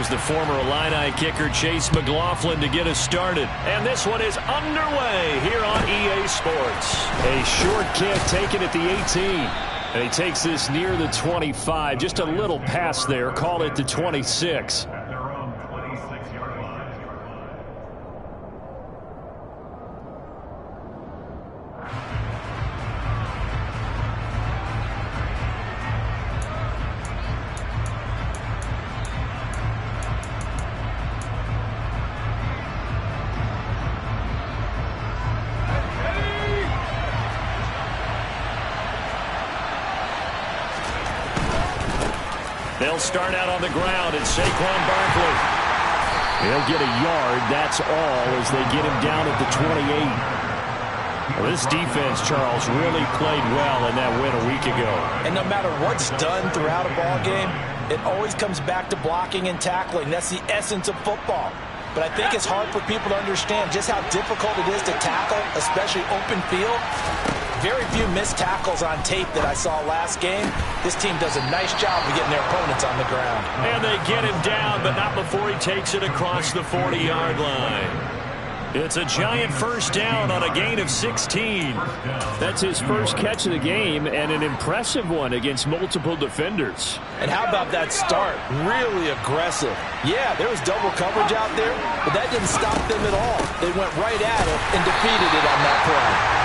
the former Illini kicker Chase McLaughlin to get us started. And this one is underway here on EA Sports. A short kick taken at the 18. And he takes this near the 25. Just a little pass there. Call it the 26. They'll start out on the ground, and Saquon Barkley. He'll get a yard, that's all, as they get him down at the 28. Well, this defense, Charles, really played well in that win a week ago. And no matter what's done throughout a ball game, it always comes back to blocking and tackling. That's the essence of football. But I think it's hard for people to understand just how difficult it is to tackle, especially open field. Very few missed tackles on tape that I saw last game. This team does a nice job of getting their opponents on the ground. And they get him down, but not before he takes it across the 40-yard line. It's a giant first down on a gain of 16. That's his first catch of the game, and an impressive one against multiple defenders. And how about that start? Really aggressive. Yeah, there was double coverage out there, but that didn't stop them at all. They went right at it and defeated it on that play.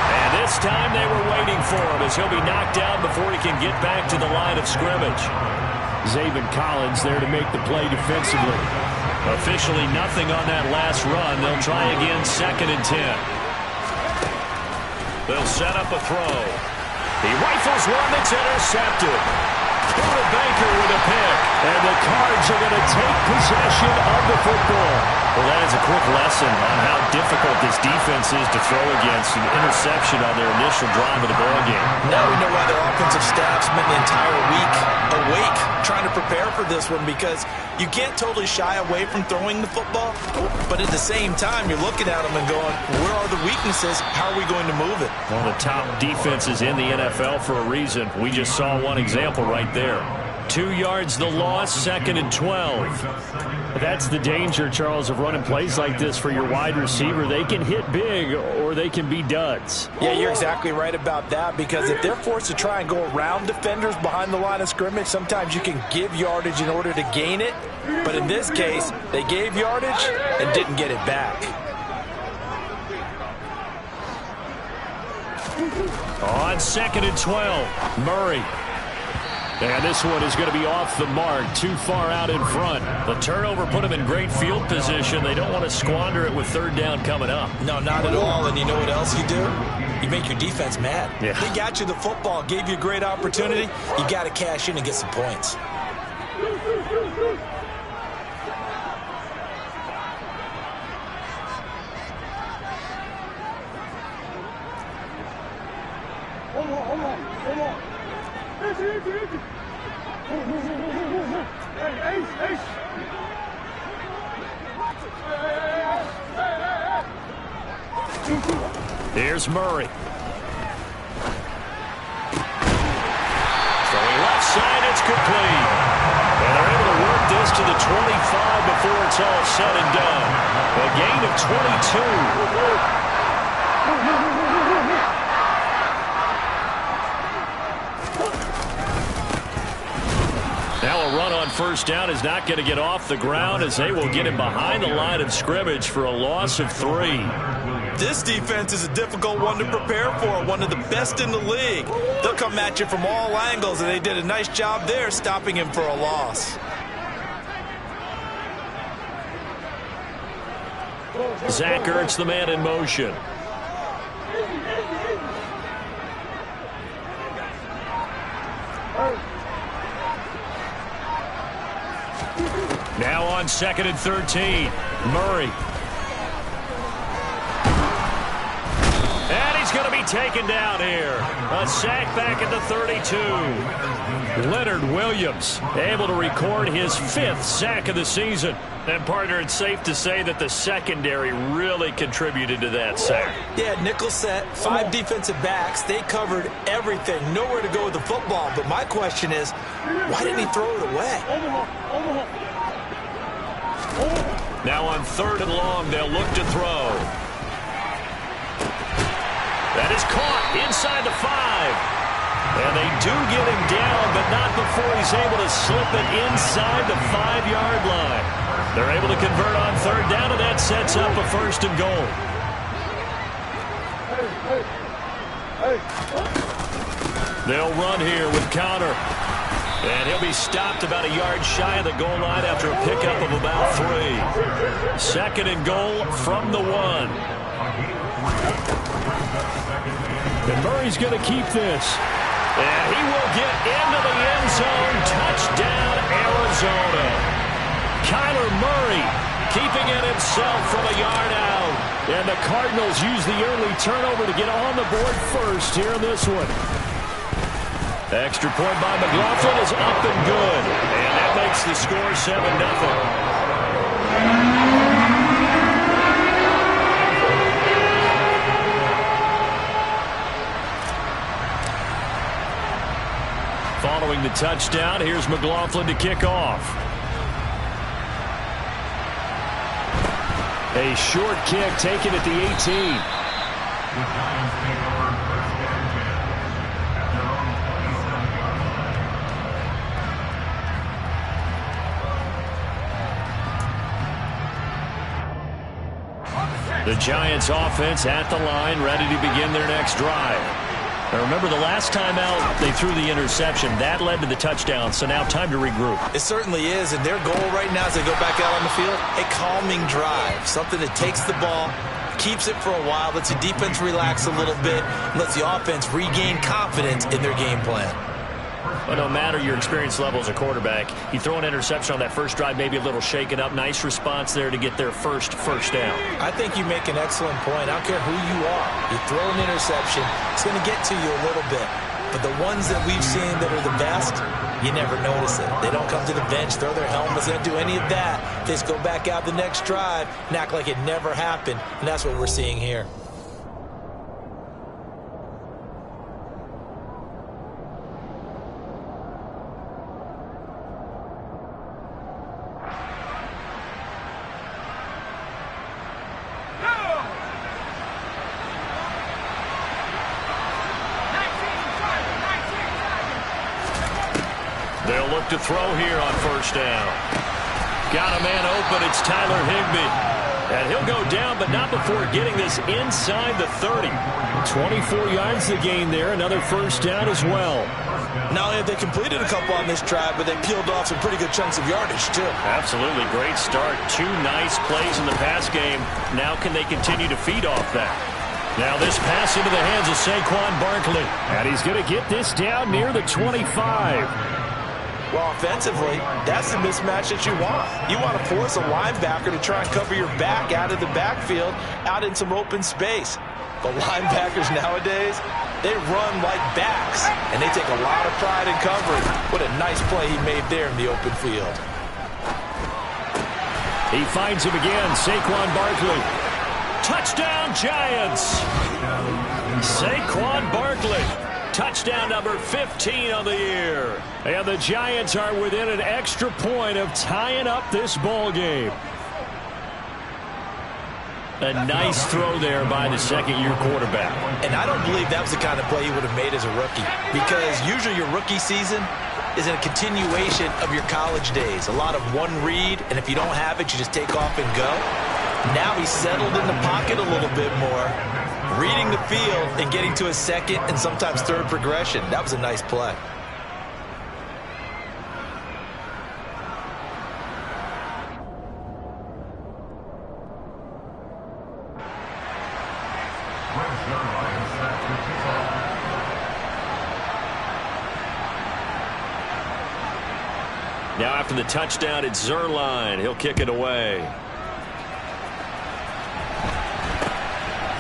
And this time they were waiting for him as he'll be knocked down before he can get back to the line of scrimmage. Zaven Collins there to make the play defensively. Officially nothing on that last run. They'll try again, 2nd and 10. They'll set up a throw. He rifles one that's intercepted. Buda Baker with a pick. And the Cards are going to take possession of the football. Well, that is a quick lesson on how difficult this defense is to throw against. An interception on their initial drive of the ballgame. Now we know why their offensive staff spent the entire week awake trying to prepare for this one, because you can't totally shy away from throwing the football, but at the same time, you're looking at them and going, where are the weaknesses? How are we going to move it? One of the top defenses in the NFL for a reason. We just saw one example right there. 2 yards the loss, 2nd and 12. That's the danger, Charles, of running plays like this for your wide receiver. They can hit big or they can be duds. Yeah, you're exactly right about that, because if they're forced to try and go around defenders behind the line of scrimmage, sometimes you can give yardage in order to gain it. But in this case, they gave yardage and didn't get it back. On 2nd and 12, Murray. And this one is going to be off the mark, too far out in front. The turnover put them in great field position. They don't want to squander it with 3rd down coming up. No, not at all. And you know what else you do? You make your defense mad. Yeah. They got you the football, gave you a great opportunity. You got to cash in and get some points. Here's Murray. Throwing left side, it's complete. And they're able to work this to the 25 before it's all said and done. A gain of 22. Now a run on 1st down is not going to get off the ground, as they will get him behind the line of scrimmage for a loss of 3. This defense is a difficult one to prepare for, one of the best in the league. They'll come at you from all angles, and they did a nice job there stopping him for a loss. Zach Ertz, the man in motion. Now on 2nd and 13, Murray. And he's going to be taken down here. A sack back at the 32. Leonard Williams able to record his 5th sack of the season. And, partner, it's safe to say that the secondary really contributed to that sack. Yeah, nickel set, 5 defensive backs. They covered everything. Nowhere to go with the football. But my question is, why didn't he throw it away? Now on 3rd and long, they'll look to throw. That is caught inside the 5. And they do get him down, but not before he's able to slip it inside the 5-yard line. They're able to convert on 3rd down, and that sets up a 1st and goal. They'll run here with Connor. And he'll be stopped about a yard shy of the goal line after a pickup of about 3. 2nd and goal from the 1. And Murray's going to keep this. And he will get into the end zone. Touchdown, Arizona. Kyler Murray keeping it himself from a yard out. And the Cardinals use the early turnover to get on the board first here in this one. Extra point by McLaughlin is up and good. And that makes the score 7-0. Following the touchdown, here's McLaughlin to kick off. A short kick taken at the 18. The Giants offense at the line, ready to begin their next drive. Now remember, the last time out, they threw the interception. That led to the touchdown, so now time to regroup. It certainly is, and their goal right now as they go back out on the field, a calming drive. Something that takes the ball, keeps it for a while, lets the defense relax a little bit, lets the offense regain confidence in their game plan. Well, no matter your experience level as a quarterback, you throw an interception on that first drive, maybe a little shaken up. Nice response there to get their first down. I think you make an excellent point. I don't care who you are. You throw an interception, it's going to get to you a little bit. But the ones that we've seen that are the best, you never notice it. They don't come to the bench, throw their helmets, they don't do any of that. They just go back out the next drive and act like it never happened. And that's what we're seeing here. They'll look to throw here on 1st down. Got a man open. It's Tyler Higbee. And he'll go down, but not before getting this inside the 30. 24 yards the gain there. Another 1st down as well. Not only have they completed a couple on this drive, but they peeled off some pretty good chunks of yardage, too. Absolutely. Great start. 2 nice plays in the pass game. Now can they continue to feed off that? Now this pass into the hands of Saquon Barkley. And he's going to get this down near the 25. Well, offensively, that's the mismatch that you want. You want to force a linebacker to try and cover your back out of the backfield, out in some open space. But linebackers nowadays, they run like backs, and they take a lot of pride in covering. What a nice play he made there in the open field. He finds him again, Saquon Barkley. Touchdown, Giants! Saquon Barkley. Touchdown number 15 on the year. And the Giants are within an extra point of tying up this ball game. A nice throw there by the second-year quarterback. And I don't believe that was the kind of play he would have made as a rookie, because usually your rookie season is a continuation of your college days. A lot of one read, and if you don't have it, you just take off and go. Now he's settled in the pocket a little bit more, reading the field and getting to a second and sometimes third progression. That was a nice play. Now after the touchdown, it's Zerline. He'll kick it away.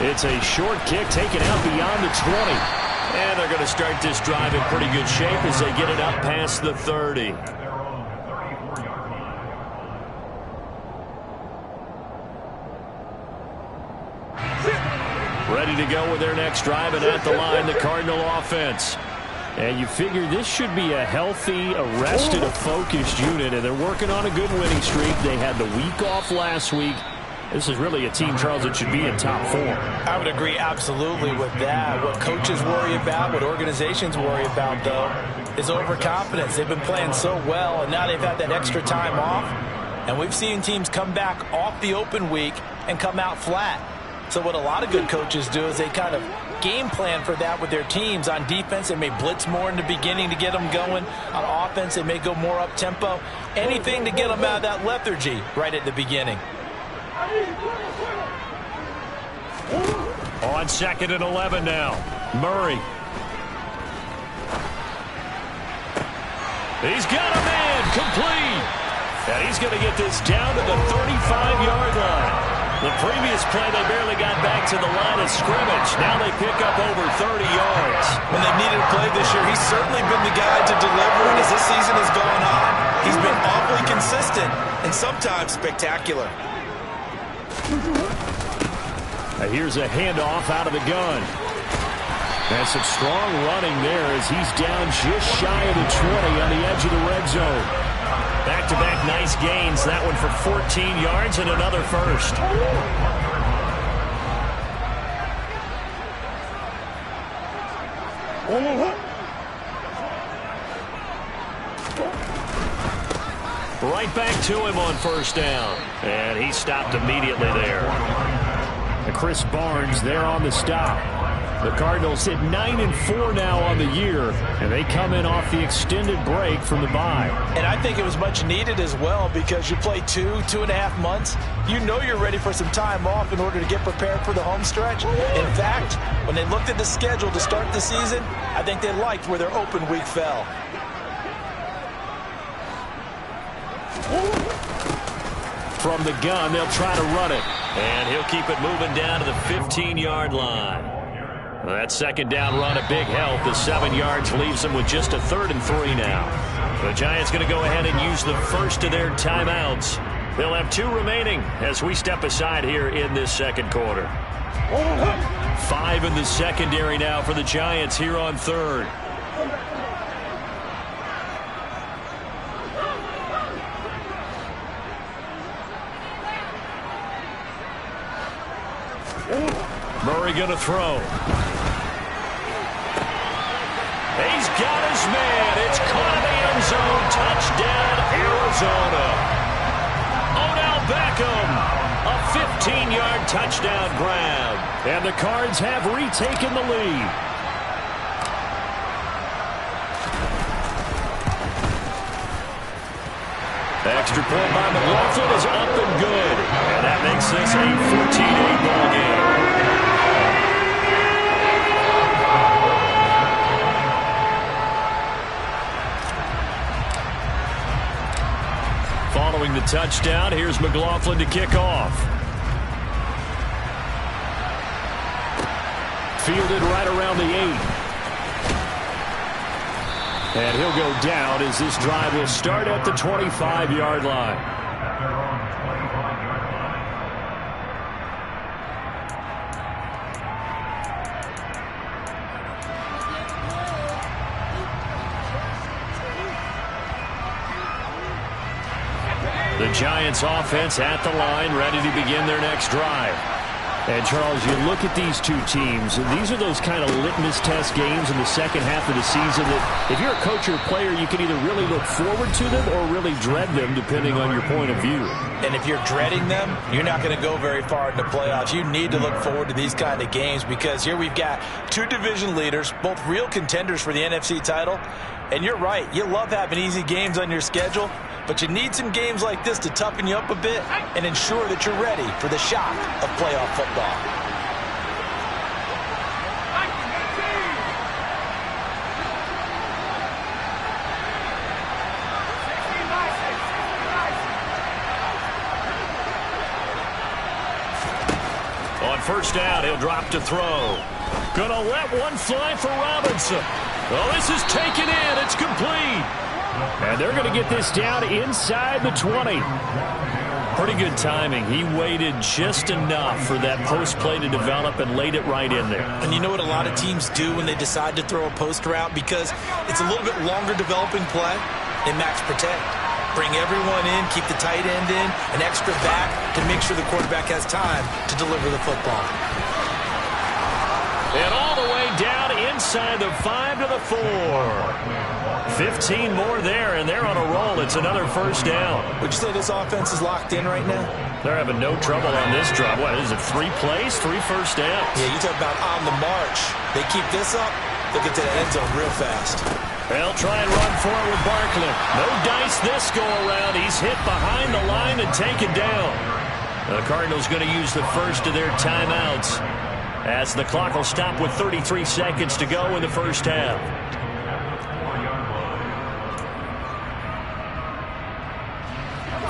It's a short kick taken out beyond the 20. And they're going to start this drive in pretty good shape as they get it up past the 30. Ready to go with their next drive, and at the line, the Cardinal offense. And you figure this should be a healthy, arrested, a focused unit, and they're working on a good winning streak. They had the week off last week. This is really a team, Charles, that should be in top form. I would agree absolutely with that. What coaches worry about, what organizations worry about, though, is overconfidence. They've been playing so well, and now they've had that extra time off. And we've seen teams come back off the open week and come out flat. So what a lot of good coaches do is they kind of game plan for that with their teams. On defense, they may blitz more in the beginning to get them going. On offense, they may go more up-tempo. Anything to get them out of that lethargy right at the beginning. On 2nd and 11 now. Murray. He's got a man complete. And he's going to get this down to the 35-yard line. The previous play, they barely got back to the line of scrimmage. Now they pick up over 30 yards. When they've needed a play this year, he's certainly been the guy to deliver. And as this season has gone on, he's been awfully consistent and sometimes spectacular. Here's a handoff out of the gun. And some strong running there as he's down just shy of the 20 on the edge of the red zone. Back-to-back nice gains. That one for 14 yards and another first. Right back to him on first down. And he stopped immediately there. And Chris Barnes there on the stop. The Cardinals sit 9-4 now on the year, and they come in off the extended break from the bye. And I think it was much needed as well because you play 2.5 months. You know you're ready for some time off in order to get prepared for the home stretch. In fact, when they looked at the schedule to start the season, I think they liked where their open week fell. From the gun, they'll try to run it. And he'll keep it moving down to the 15-yard line. That second down run, a big help. The 7 yards leaves them with just a 3rd and 3 now. The Giants going to go ahead and use the first of their timeouts. They'll have 2 remaining as we step aside here in this second quarter. 5 in the secondary now for the Giants here on 3rd. Murray going to throw. He's got his man. It's caught in the end zone. Touchdown, Arizona. Odell Beckham. A 15-yard touchdown grab. And the Cards have retaken the lead. Extra point by McLaughlin is up and good. And that makes this a 14-8 ball game. Following the touchdown, here's McLaughlin to kick off. Fielded right around the 8. And he'll go down as this drive will start at the 25-yard line. The Giants offense at the line, ready to begin their next drive. And, Charles, you look at these two teams, and these are those kind of litmus test games in the second half of the season that if you're a coach or a player, you can either really look forward to them or really dread them, depending on your point of view. And if you're dreading them, you're not going to go very far in the playoffs. You need to look forward to these kind of games because here we've got 2 division leaders, both real contenders for the NFC title. And you're right, you love having easy games on your schedule, but you need some games like this to toughen you up a bit and ensure that you're ready for the shock of playoff football. On first down, he'll drop to throw. Gonna let one fly for Robinson. Well, this is taken in. It's complete. And they're going to get this down inside the 20. Pretty good timing. He waited just enough for that post play to develop and laid it right in there. And you know what a lot of teams do when they decide to throw a post route? Because it's a little bit longer developing play, they max protect. Bring everyone in, keep the tight end in, an extra back to make sure the quarterback has time to deliver the football. And all the way down inside the 5 to the 4. 15 more there, and they're on a roll. It's another first down. Would you say this offense is locked in right now? They're having no trouble on this drive. What is it, 3 plays, 3 first downs? Yeah, you talk about on the march. They keep this up, they'll get to the end zone real fast. They'll try and run for it with Barkley. No dice this go-around. He's hit behind the line and taken down. The Cardinals going to use the first of their timeouts as the clock will stop with 33 seconds to go in the first half.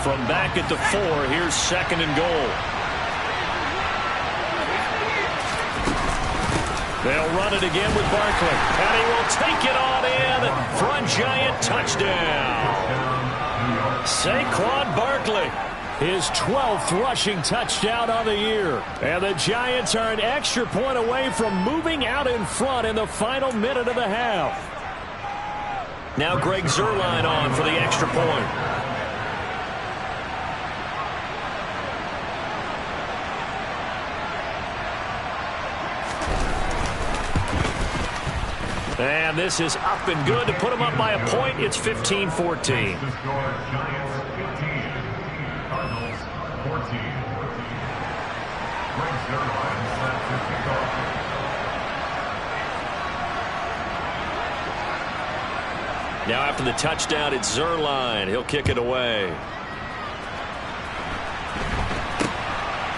From back at the 4, here's 2nd and goal. They'll run it again with Barkley. And he will take it on in for a giant touchdown. Saquon Barkley, his 12th rushing touchdown on the year. And the Giants are an extra point away from moving out in front in the final minute of the half. Now Greg Zuerlein on for the extra point. And this is up and good to put them up by a point. It's 15-14. Now after the touchdown, it's Zuerlein. He'll kick it away.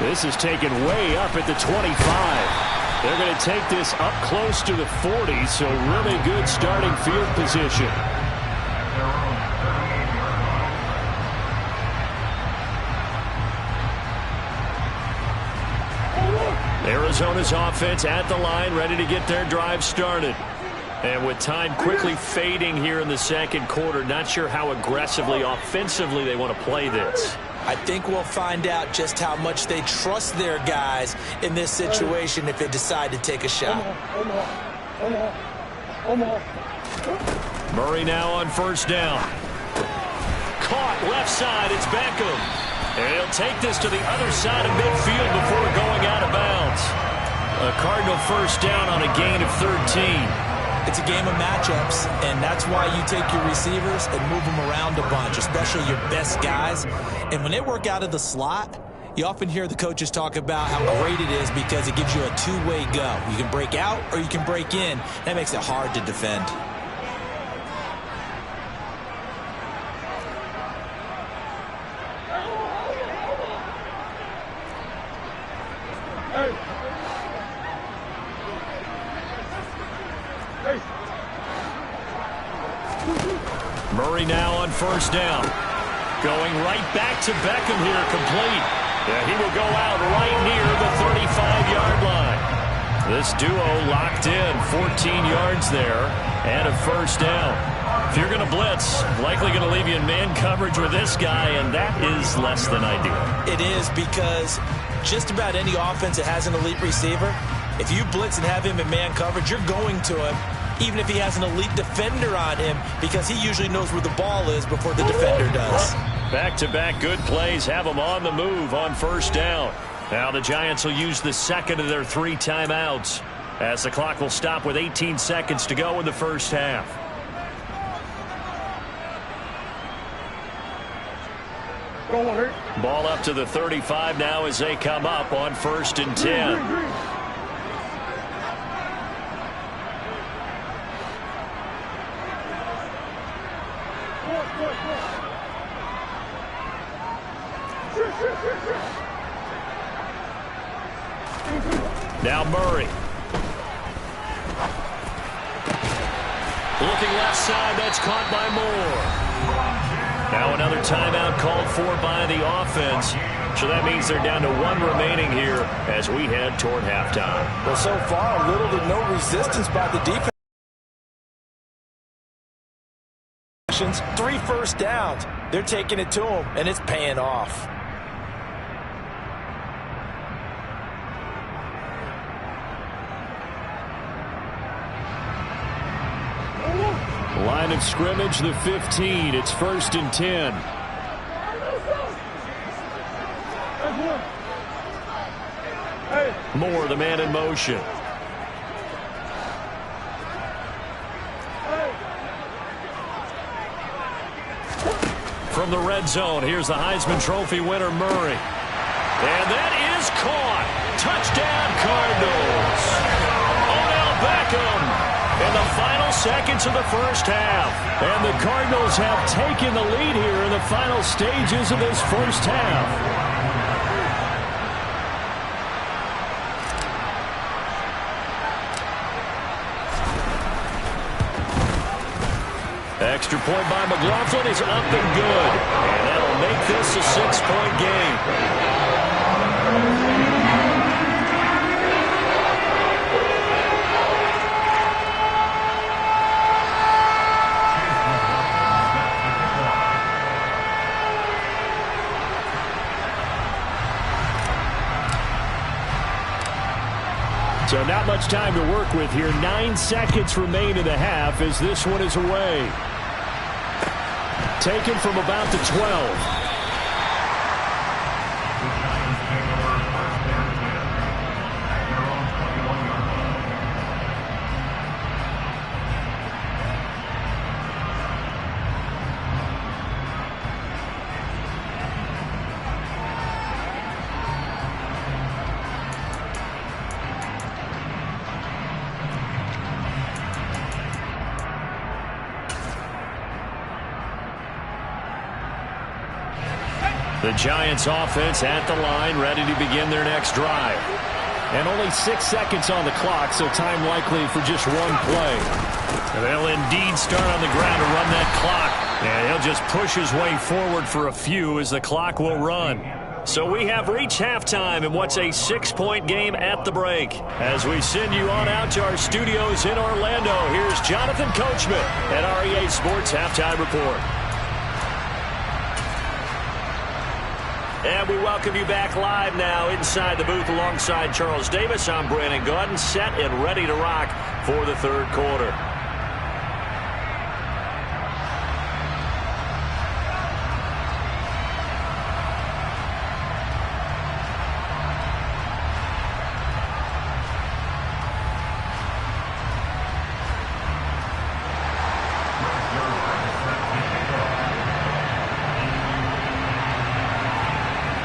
This is taken way up at the 25. They're going to take this up close to the 40, so really good starting field position. Arizona's offense at the line, ready to get their drive started. And with time quickly fading here in the second quarter, not sure how aggressively, offensively they want to play this. I think we'll find out just how much they trust their guys in this situation if they decide to take a shot. Murray now on first down. Caught left side. It's Beckham. And he'll take this to the other side of midfield before going out of bounds. A Cardinal first down on a gain of 13. It's a game of matchups, and that's why you take your receivers and move them around a bunch, especially your best guys. And when they work out of the slot, you often hear the coaches talk about how great it is because it gives you a two-way go. You can break out or you can break in. That makes it hard to defend. Murray now on first down. Going right back to Beckham here, complete. And he will go out right near the 35-yard line. This duo locked in, 14 yards there, and a first down. If you're going to blitz, likely going to leave you in man coverage with this guy, and that is less than ideal. It is, because just about any offense that has an elite receiver, if you blitz and have him in man coverage, you're going to him, even if he has an elite defender on him, because he usually knows where the ball is before the defender does. Back-to-back good plays have them on the move on first down. Now the Giants will use the second of their 3 timeouts as the clock will stop with 18 seconds to go in the first half. Ball up to the 35 now as they come up on 1st and 10. Now Murray. Looking left side, that's caught by Moore. Now another timeout called for by the offense. So that means they're down to 1 remaining here as we head toward halftime. Well, so far, little to no resistance by the defense. 3 first downs. They're taking it to them, and it's paying off. Line of scrimmage, the 15. It's 1st and 10. Moore, the man in motion. From the red zone, here's the Heisman Trophy winner, Murray. And that is caught. Touchdown, Cardinals. Odell Beckham in the final seconds of the first half. And the Cardinals have taken the lead here in the final stages of this first half. Extra point by McLaughlin is up and good. And that'll make this a 6-point game. So not much time to work with here. 9 seconds remain in the half as this one is away. Taken from about the 12. The Giants offense at the line, ready to begin their next drive. And only 6 seconds on the clock, so time likely for just one play. And they'll indeed start on the ground to run that clock. And he'll just push his way forward for a few as the clock will run. So we have reached halftime in what's a 6-point game at the break. As we send you on out to our studios in Orlando, here's Jonathan Coachman at REA Sports Halftime Report. And we welcome you back live now inside the booth alongside Charles Davis. I'm Brandon Gaudin, set and ready to rock for the third quarter.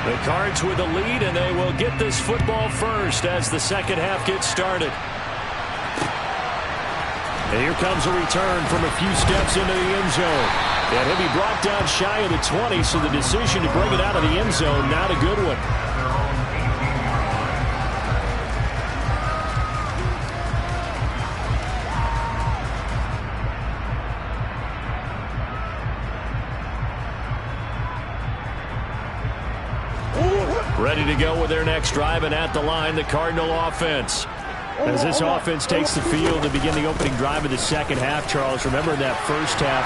The Cards with the lead, and they will get this football first as the second half gets started. And here comes a return from a few steps into the end zone. And he'll be brought down shy of the 20, so the decision to bring it out of the end zone, not a good one. Ready to go with their next drive, and at the line, the Cardinal offense. As this offense takes the field to begin the opening drive of the second half, Charles, remember that first half,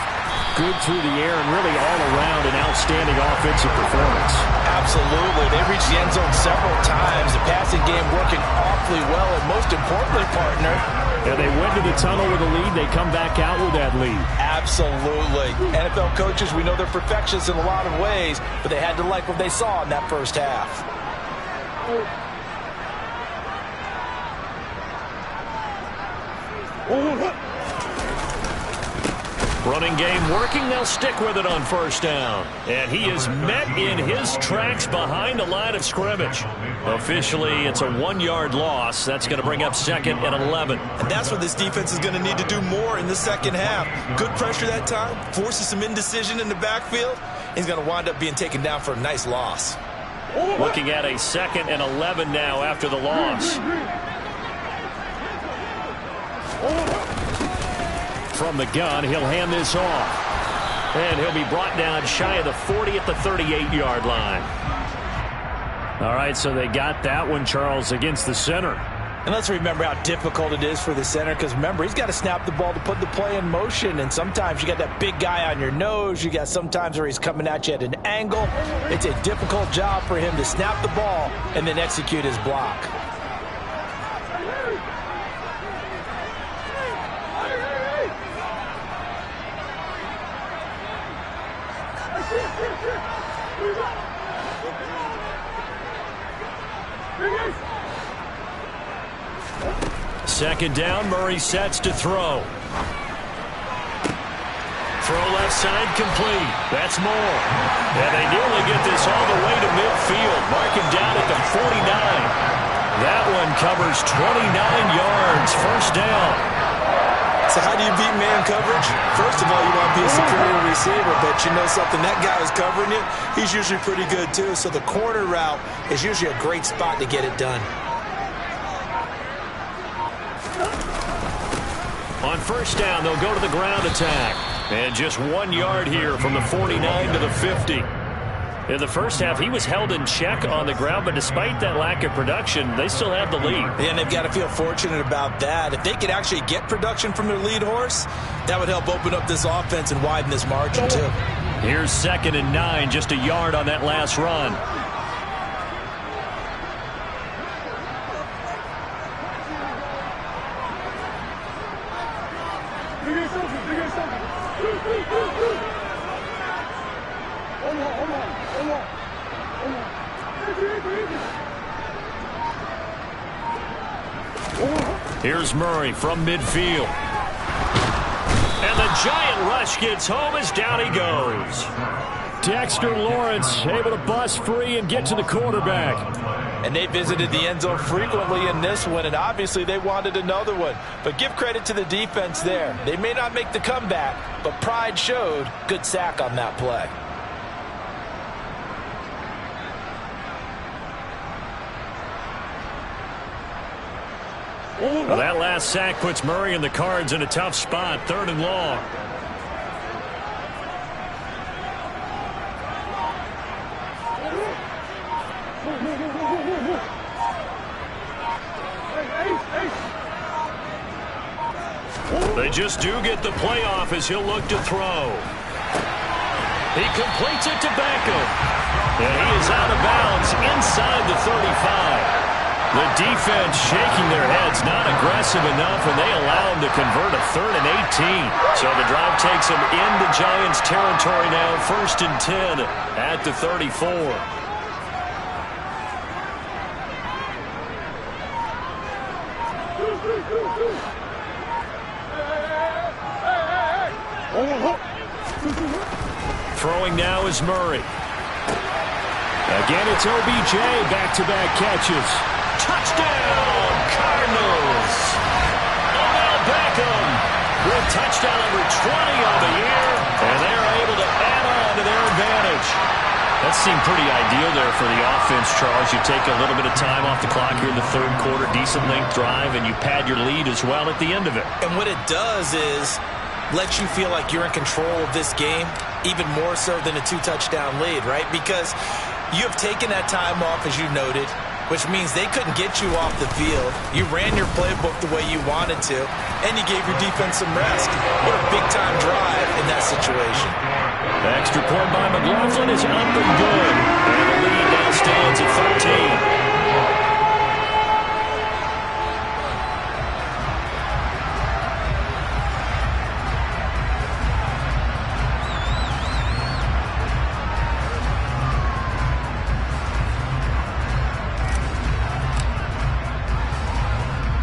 good through the air and really all around an outstanding offensive performance. Absolutely. They reached the end zone several times. The passing game working awfully well, and most importantly, partner, and they went to the tunnel with a lead. They come back out with that lead. Absolutely. NFL coaches, we know they're perfectionists in a lot of ways, but they had to like what they saw in that first half. Running game working. They'll stick with it on first down. And he is met in his tracks behind the line of scrimmage. Officially, it's a 1-yard loss. That's going to bring up 2nd and 11. And that's what this defense is going to need to do more in the second half. Good pressure that time. Forces some indecision in the backfield. He's going to wind up being taken down for a nice loss. Looking at a 2nd and 11 now after the loss. From the gun, he'll hand this off. And he'll be brought down shy of the 40 at the 38-yard line. All right, so they got that one, Charles, against the center. And let's remember how difficult it is for the center, because remember, he's got to snap the ball to put the play in motion, and sometimes you got that big guy on your nose. You got sometimes where he's coming at you at an angle. It's a difficult job for him to snap the ball and then execute his block. second down. Murray sets to throw. Throw left side complete. That's Moore. And they nearly get this all the way to midfield. Mark him down at the 49. That one covers 29 yards. First down. So how do you beat man coverage? First of all, you want to be a superior receiver, but you know something, that guy who's covering you, he's usually pretty good too. So the corner route is usually a great spot to get it done. On first down, they'll go to the ground attack. And just 1 yard here from the 49 to the 50. In the first half, he was held in check on the ground, but despite that lack of production, they still have the lead. And they've got to feel fortunate about that. If they could actually get production from their lead horse, that would help open up this offense and widen this margin too. Here's 2nd and 9, just a yard on that last run. Here's Murray from midfield. And the giant rush gets home as down he goes. Dexter Lawrence able to bust free and get to the quarterback. And they visited the end zone frequently in this one, and obviously they wanted another one. But give credit to the defense there. They may not make the comeback, but pride showed. Good sack on that play. Well, that last sack puts Murray and the Cards in a tough spot, 3rd and long. They just do get the playoff as he'll look to throw. He completes it to Beckham. And he is out of bounds inside the 35. The defense shaking their heads, not aggressive enough, and they allow him to convert a 3rd and 18. So the drive takes them into Giants territory now, 1st and 10 at the 34. Throwing now is Murray. Again, it's OBJ, back-to-back catches. Touchdown, Cardinals! Odell Beckham with touchdown number 20 on the year, and they're able to add on to their advantage. That seemed pretty ideal there for the offense, Charles. You take a little bit of time off the clock here in the 3rd quarter, decent length drive, and you pad your lead as well at the end of it. And what it does is let you feel like you're in control of this game, even more so than a 2-touchdown lead, right? Because you have taken that time off, as you noted, which means they couldn't get you off the field. You ran your playbook the way you wanted to, and you gave your defense some rest. What a big-time drive in that situation. The extra point by McLaughlin is up and good, and the lead now stands at 13.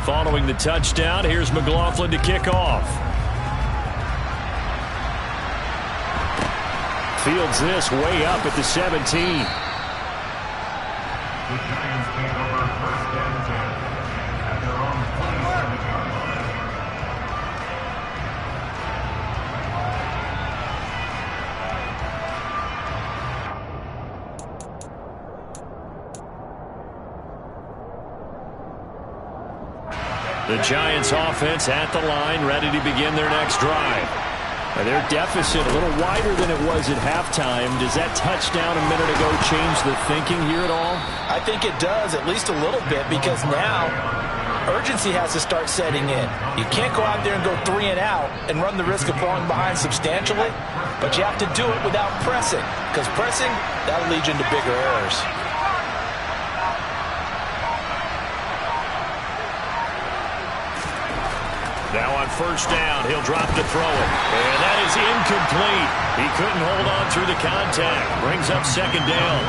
Following the touchdown, here's McLaughlin to kick off. Fields this way up at the 17. The Giants offense at the line, ready to begin their next drive. Now their deficit a little wider than it was at halftime. Does that touchdown a minute ago change the thinking here at all? I think it does, at least a little bit, because now urgency has to start setting in. You can't go out there and go 3 and out and run the risk of falling behind substantially, but you have to do it without pressing, because pressing, that'll lead you into bigger errors. Now on first down, he'll drop to throw it. And that is incomplete. He couldn't hold on through the contact. Brings up second down.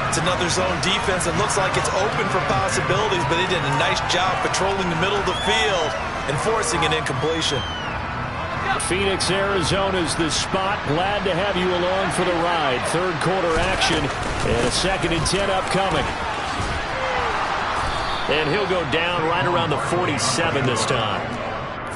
It's another zone defense. It looks like it's open for possibilities, but they did a nice job patrolling the middle of the field and forcing an incompletion. Phoenix, Arizona's the spot. Glad to have you along for the ride. Third quarter action and a 2nd and 10 upcoming. And he'll go down right around the 47 this time.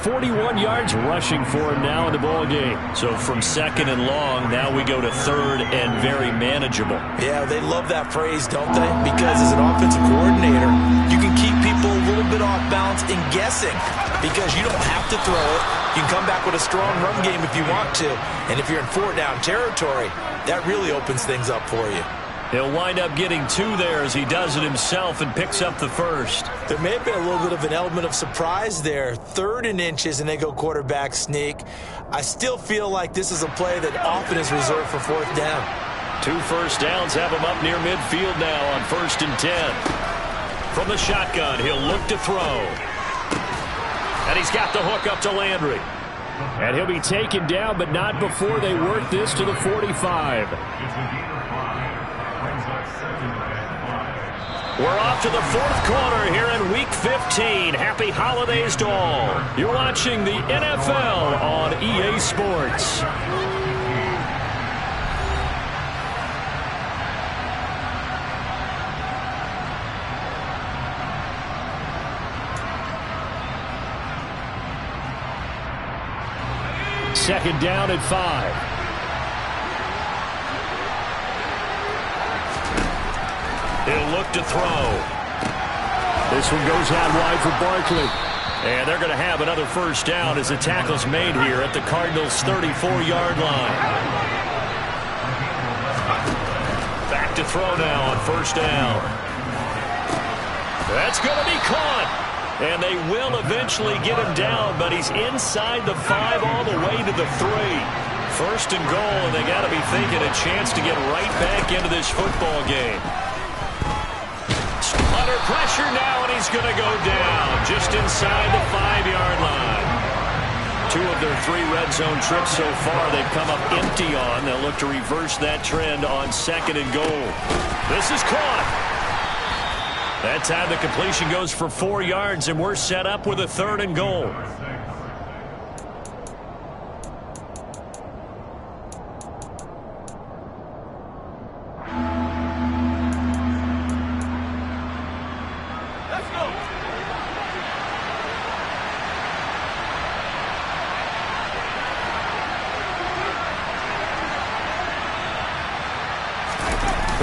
41 yards rushing for him now in the ball game. So from 2nd and long, now we go to 3rd and very manageable. Yeah, they love that phrase, don't they? Because as an offensive coordinator, you can keep people a little bit off balance and guessing because you don't have to throw it. You can come back with a strong run game if you want to. And if you're in 4-down territory, that really opens things up for you. He'll wind up getting 2 there as he does it himself and picks up the first. There may have been a little bit of an element of surprise there. 3rd and inches, and they go quarterback sneak. I still feel like this is a play that often is reserved for 4th down. 2 first downs have him up near midfield now on 1st and 10. From the shotgun, he'll look to throw. And he's got the hook up to Landry. And he'll be taken down, but not before they work this to the 45. We're off to the 4th quarter here in Week 15. Happy holidays to all. You're watching the NFL on EA Sports. Second down at 5. He'll look to throw. This one goes out wide for Barkley. And they're going to have another first down as the tackle's made here at the Cardinals' 34-yard line. Back to throw now on first down. That's going to be caught. And they will eventually get him down, but he's inside the 5 all the way to the 3. First and goal, and they got to be thinking a chance to get right back into this football game. Under pressure now, and he's going to go down just inside the 5-yard line. 2 of their 3 red zone trips so far they've come up empty on. They'll look to reverse that trend on 2nd and goal. This is caught. That time the completion goes for 4 yards, and we're set up with a 3rd and goal.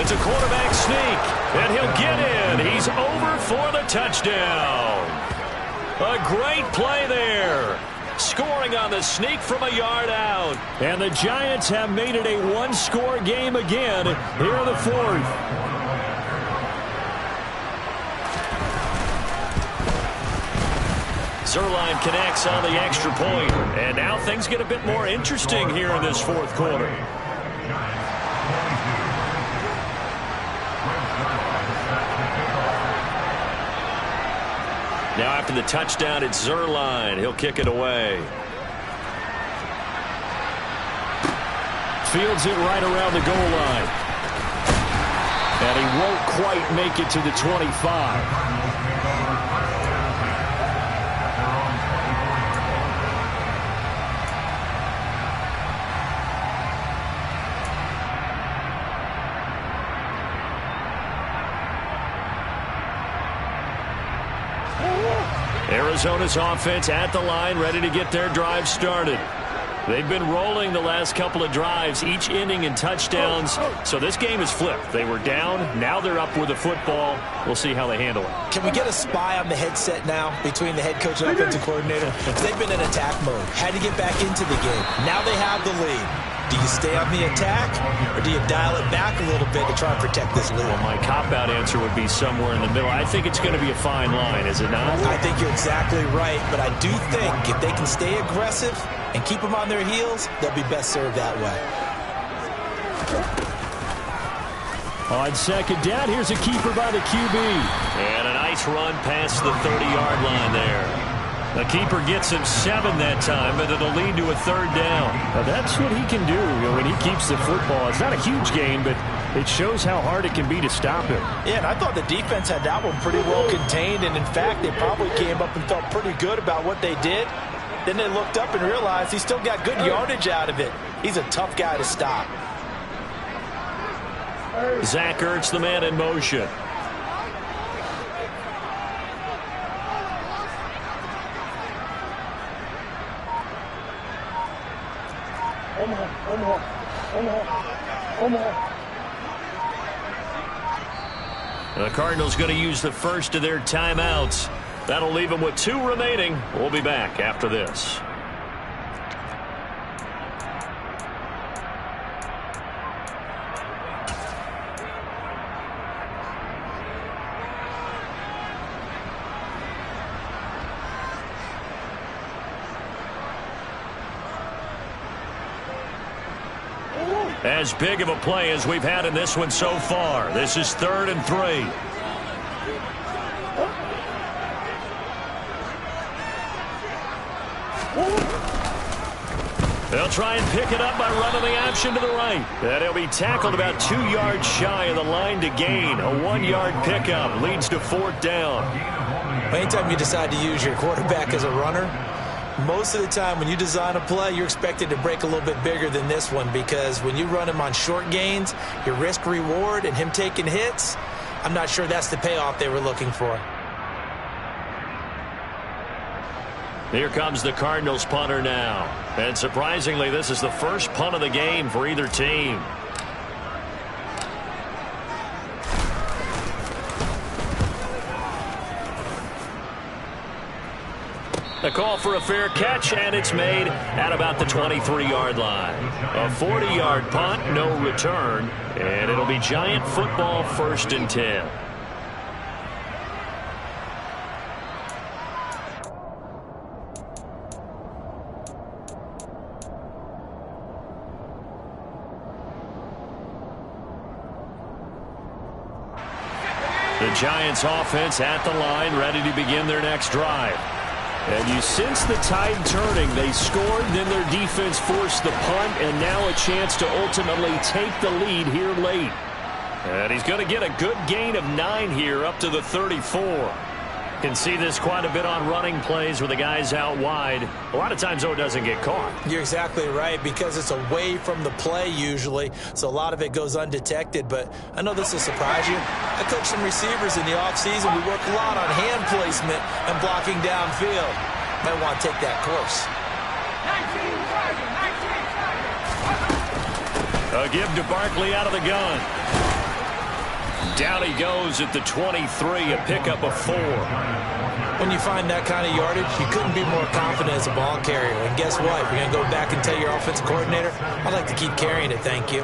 It's a quarterback sneak, and he'll get in. He's over for the touchdown. A great play there. Scoring on the sneak from a yard out. And the Giants have made it a 1-score game again here in the 4th. Zerline connects on the extra point. And now things get a bit more interesting here in this 4th quarter. Now after the touchdown, it's Zerline. He'll kick it away. Fields it right around the goal line. And he won't quite make it to the 25. Arizona's offense at the line, ready to get their drive started. They've been rolling the last couple of drives, each inning in touchdowns. So this game is flipped. They were down. Now they're up with the football. We'll see how they handle it. Can we get a spy on the headset now between the head coach and offensive coordinator? They've been in attack mode. Had to get back into the game. Now they have the lead. Do you stay on the attack, or do you dial it back a little bit to try and protect this lead? Well, my cop-out answer would be somewhere in the middle. I think it's going to be a fine line, is it not? I think you're exactly right, but I do think if they can stay aggressive and keep them on their heels, they'll be best served that way. On second down, here's a keeper by the QB. And a nice run past the 30-yard line there. The keeper gets him 7 that time, but it'll lead to a 3rd down. Now that's what he can do, when he keeps the football. It's not a huge gain, but it shows how hard it can be to stop him. Yeah, and I thought the defense had that one pretty well contained, and in fact, they probably came up and felt pretty good about what they did. Then they looked up and realized he still got good yardage out of it. He's a tough guy to stop. Zach Ertz, the man in motion. The Cardinals going to use the first of their timeouts. That'll leave them with 2 remaining. We'll be back after this. As big of a play as we've had in this one so far. This is 3rd and 3. They'll try and pick it up by running the option to the right. And he'll be tackled about 2 yards shy of the line to gain. A 1-yard pickup leads to 4th down. Anytime you decide to use your quarterback as a runner, most of the time when you design a play, you're expected to break a little bit bigger than this one, because when you run him on short gains, your risk-reward and him taking hits, I'm not sure that's the payoff they were looking for. Here comes the Cardinals punter now. And surprisingly, this is the first punt of the game for either team. The call for a fair catch, and it's made at about the 23-yard line. A 40-yard punt, no return, and it'll be Giant football 1st and 10. The Giants offense at the line, ready to begin their next drive. And you sense the tide turning. They scored, then their defense forced the punt, and now a chance to ultimately take the lead here late. And he's going to get a good gain of 9 here up to the 34. Can see this quite a bit on running plays with the guys out wide. A lot of times, though, it doesn't get caught. You're exactly right, because it's away from the play usually, so a lot of it goes undetected. But I know this will surprise you. I coach some receivers in the offseason. We work a lot on hand placement and blocking downfield. Might want to take that course. A give to Barkley out of the gun. Down he goes at the 23, a pickup of 4. When you find that kind of yardage, you couldn't be more confident as a ball carrier. And guess what? You're going to go back and tell your offensive coordinator, I'd like to keep carrying it, thank you.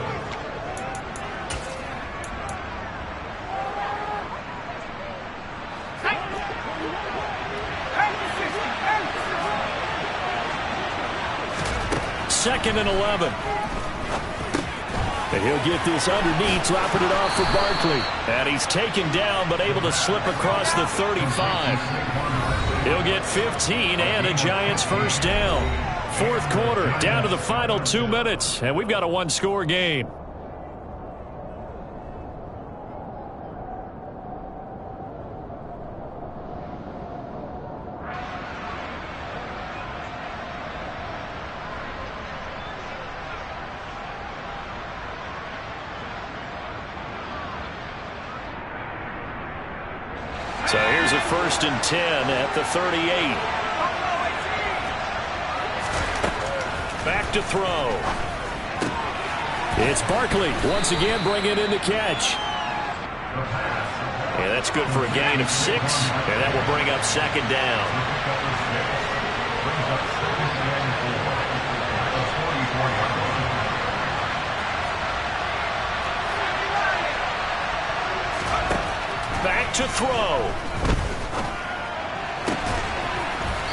Second and 11. And he'll get this underneath, dropping it off for Barkley. And he's taken down, but able to slip across the 35. He'll get 15 and a Giants 1st down. 4th quarter, down to the final 2 minutes, and we've got a 1-score game. So here's a 1st and 10 at the 38. Back to throw. It's Barkley once again bringing in the catch. And that's good for a gain of 6, and that will bring up 2nd down. Back to throw.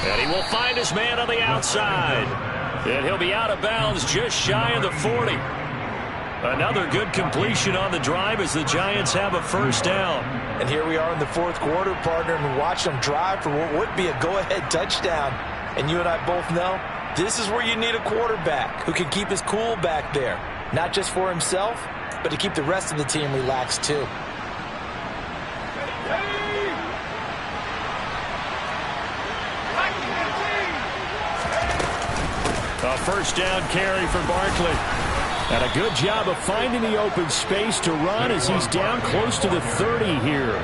And he will find his man on the outside. And he'll be out of bounds just shy of the 40. Another good completion on the drive as the Giants have a first down. And here we are in the fourth quarter, partner, and watch them drive for what would be a go-ahead touchdown. And you and I both know this is where you need a quarterback who can keep his cool back there. Not just for himself, but to keep the rest of the team relaxed too. A first down carry for Barkley. And a good job of finding the open space to run as he's down close to the 30 here.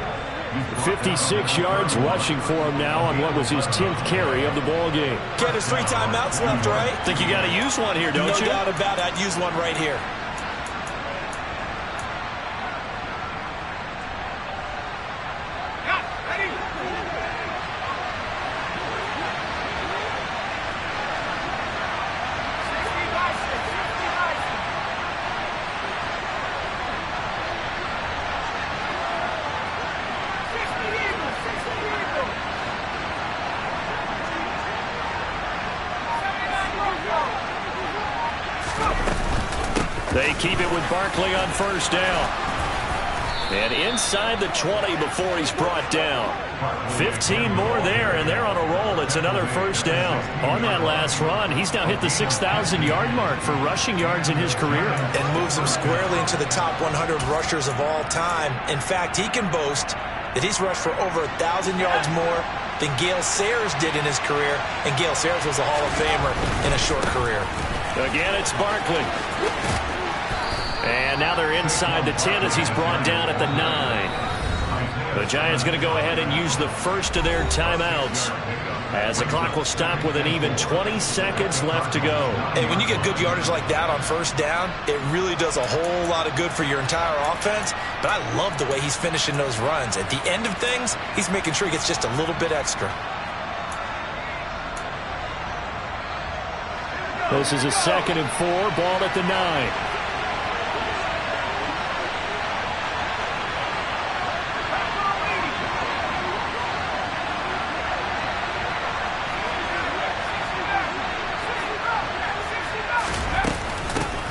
56 yards rushing for him now on what was his 10th carry of the ball game. Ken, there's 3 timeouts left, right? Think you got to use one here, don't you? No doubt about it. I'd use one right here. They keep it with Barkley on first down. And inside the 20 before he's brought down. 15 more there, and they're on a roll. It's another first down. On that last run, he's now hit the 6,000-yard mark for rushing yards in his career. And moves him squarely into the top 100 rushers of all time. In fact, he can boast that he's rushed for over 1,000 yards more than Gale Sayers did in his career. And Gale Sayers was a Hall of Famer in a short career. Again, it's Barkley. And now they're inside the 10 as he's brought down at the 9. The Giants going to go ahead and use the first of their timeouts as the clock will stop with an even 20 seconds left to go. And when you get good yardage like that on first down, it really does a whole lot of good for your entire offense. But I love the way he's finishing those runs. At the end of things, he's making sure he gets just a little bit extra. This is a 2nd and 4, ball at the 9.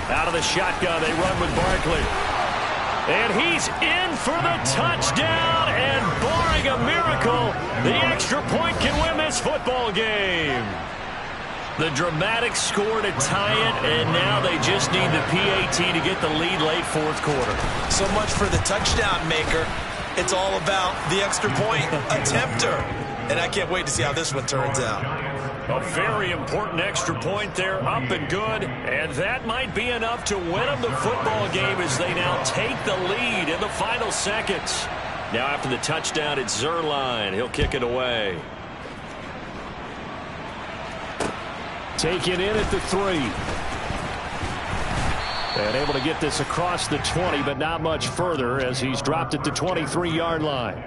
Out of the shotgun, they run with Barkley. And he's in for the touchdown, and barring a miracle, the extra point can win this football game. The dramatic score to tie it, and now they just need the PAT to get the lead late fourth quarter. So much for the touchdown maker. It's all about the extra point attempter. And I can't wait to see how this one turns out. A very important extra point there, up and good. And that might be enough to win them the football game as they now take the lead in the final seconds. Now after the touchdown, it's Zuerlein. He'll kick it away. Taken in at the 3. And able to get this across the 20, but not much further as he's dropped at the 23-yard line.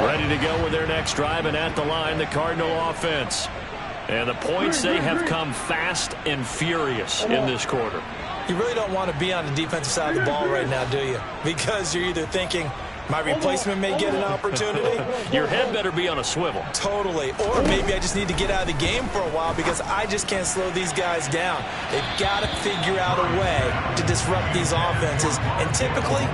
Ready to go with their next drive, and at the line, the Cardinal offense. And the points, they have come fast and furious in this quarter. You really don't want to be on the defensive side of the ball right now, do you? Because you're either thinking, my replacement may get an opportunity. Your head better be on a swivel. Totally. Or maybe I just need to get out of the game for a while because I just can't slow these guys down. They've got to figure out a way to disrupt these offenses. And typically,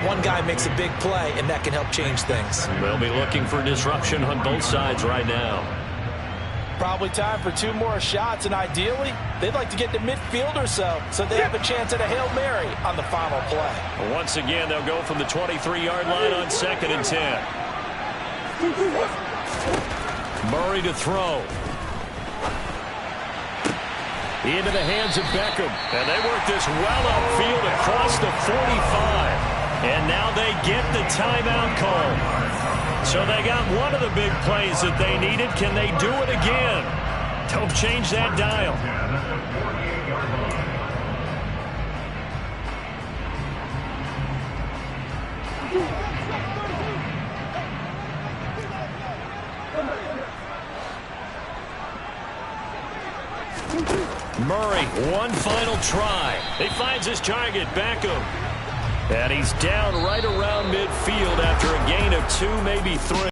one guy makes a big play, and that can help change things. They'll be looking for disruption on both sides right now. Probably time for 2 more shots, and ideally, they'd like to get to midfield or so they have a chance at a Hail Mary on the final play. Once again, they'll go from the 23-yard line on 2nd and 10. Murray to throw. Into the hands of Beckham. And they work this well upfield across the 45. And now they get the timeout call. So they got one of the big plays that they needed. Can they do it again? Don't change that dial. Murray, one final try. He finds his target, Beckham. And he's down right around midfield after a gain of 2, maybe 3.